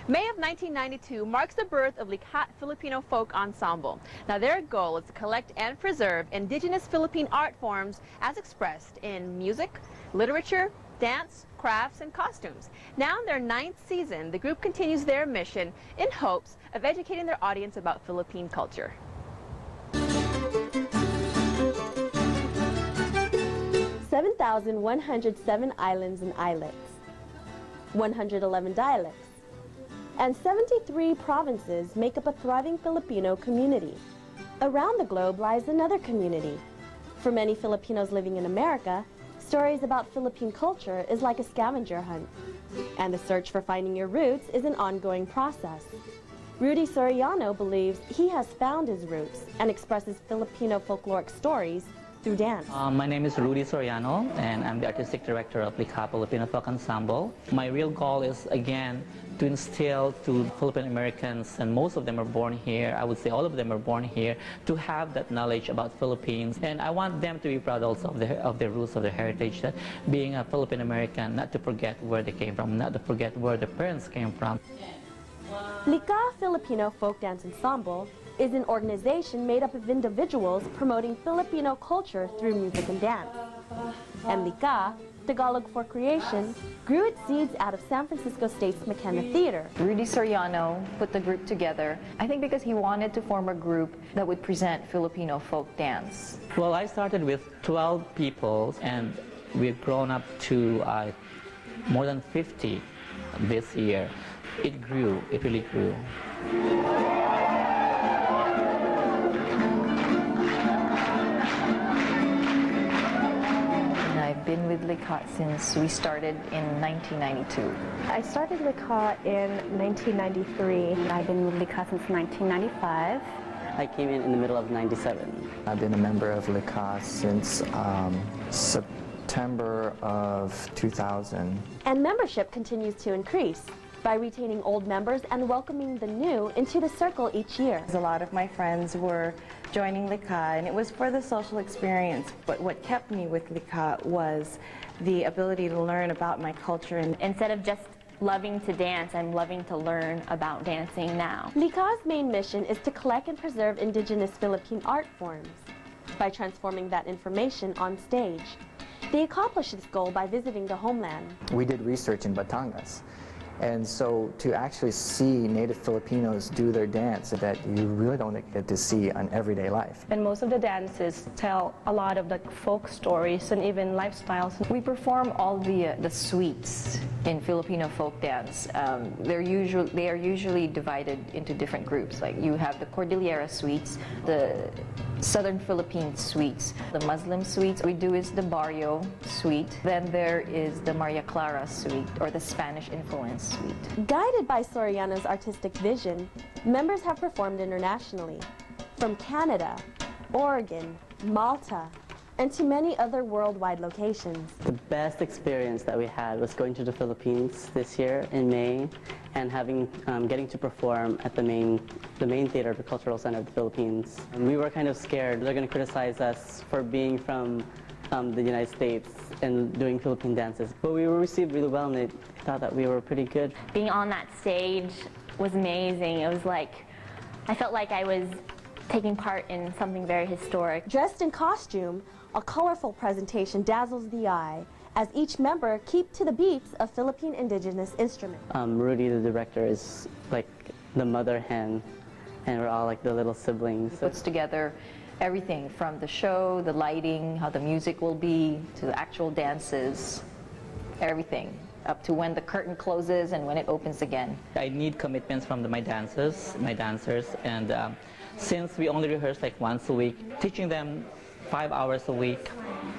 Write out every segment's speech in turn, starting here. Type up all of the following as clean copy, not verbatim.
May of 1992 marks the birth of LIKHA-Pilipino Folk Ensemble. Now their goal is to collect and preserve indigenous Philippine art forms as expressed in music, literature, dance, crafts, and costumes. Now in their 9th season, the group continues their mission in hopes of educating their audience about Philippine culture. 7,107 islands and islets, 111 dialects, and 73 provinces make up a thriving Filipino community. Around the globe lies another community. For many Filipinos living in America, stories about Philippine culture is like a scavenger hunt, and the search for finding your roots is an ongoing process. Rudy Soriano believes he has found his roots and expresses Filipino folkloric stories through dance. My name is Rudy Soriano, and I'm the artistic director of LIKHA-Pilipino Folk Ensemble. My real goal is, again, to instill to Filipino Americans, and most of them are born here, I would say all of them are born here, to have that knowledge about Philippines. And I want them to be proud also of their roots, of their heritage, that being a Filipino American, not to forget where they came from, not to forget where their parents came from. LIKHA-Filipino Folk Dance Ensemble is an organization made up of individuals promoting Filipino culture through music and dance. And LIKHA, Tagalog for creation, grew its seeds out of San Francisco State's McKenna Theater. Rudy Soriano put the group together, I think because he wanted to form a group that would present Filipino folk dance. Well, I started with 12 people, and we've grown up to more than 50 this year. It grew, it really grew. I've been with LIKHA since we started in 1992. I started LIKHA in 1993. I've been with LIKHA since 1995. I came in the middle of '97. I've been a member of LIKHA since September of 2000. And membership continues to increase by retaining old members and welcoming the new into the circle each year. A lot of my friends were joining LIKHA, and it was for the social experience, but what kept me with LIKHA was the ability to learn about my culture. And instead of just loving to dance, I'm loving to learn about dancing now. LIKHA's main mission is to collect and preserve indigenous Philippine art forms by transforming that information on stage. They accomplish this goal by visiting the homeland. We did research in Batangas. And so to actually see Native Filipinos do their dance that you really don't get to see on everyday life. And most of the dances tell a lot of the folk stories and even lifestyles. We perform all the suites in Filipino folk dance. They are usually divided into different groups. Like you have the Cordillera suites, the Southern Philippine suites, the Muslim suites we do is the Barrio suite. Then there is the Maria Clara suite, or the Spanish influence suite. Guided by Soriano's artistic vision, members have performed internationally, from Canada, Oregon, Malta, and to many other worldwide locations. The best experience that we had was going to the Philippines this year in May, and getting to perform at the main theater of the Cultural Center of the Philippines. And we were kind of scared they're going to criticize us for being from the United States and doing Philippine dances, but we were received really well, and they thought that we were pretty good. Being on that stage was amazing. It was like, I felt like I was taking part in something very historic. Dressed in costume, a colorful presentation dazzles the eye as each member keep to the beats of Philippine indigenous instruments. Rudy, the director, is like the mother hen, and we're all like the little siblings. He puts together everything from the show, the lighting, how the music will be, to the actual dances, everything, up to when the curtain closes and when it opens again. I need commitments from my dancers, and since we only rehearse like once a week, teaching them 5 hours a week,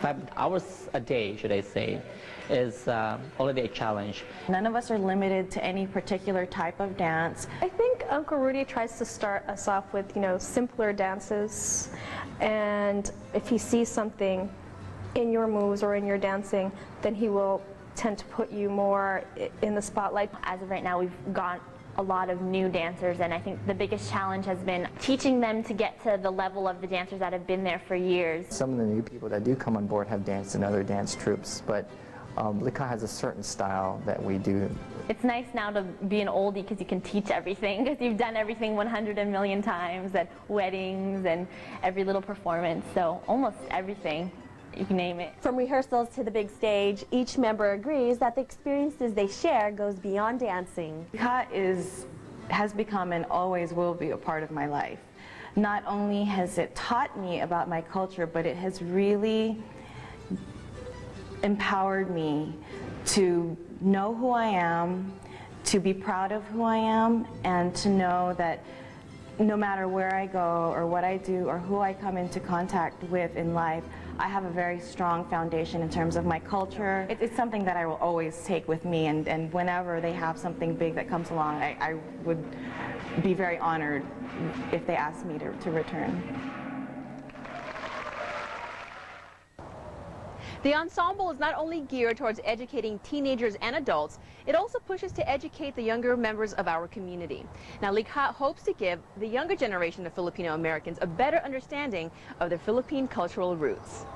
5 hours a day, should I say, is already a challenge. none of us are limited to any particular type of dance. I think Uncle Rudy tries to start us off with, simpler dances. And if he sees something in your moves or in your dancing, then he will tend to put you more in the spotlight. As of right now, we've got a lot of new dancers, and I think the biggest challenge has been teaching them to get to the level of the dancers that have been there for years. Some of the new people that do come on board have danced in other dance troupes, but LIKHA has a certain style that we do. It's nice now to be an oldie because you can teach everything, because you've done everything 100 million times at weddings and every little performance, so almost everything. You can name it. From rehearsals to the big stage, each member agrees that the experiences they share goes beyond dancing. LIKHA has become and always will be a part of my life. Not only has it taught me about my culture, but it has really empowered me to know who I am, to be proud of who I am, and to know that no matter where I go or what I do or who I come into contact with in life, I have a very strong foundation in terms of my culture. It's something that I will always take with me, and whenever they have something big that comes along, I would be very honored if they asked me to return. The ensemble is not only geared towards educating teenagers and adults, it also pushes to educate the younger members of our community. Now, LIKHA hopes to give the younger generation of Filipino Americans a better understanding of their Philippine cultural roots.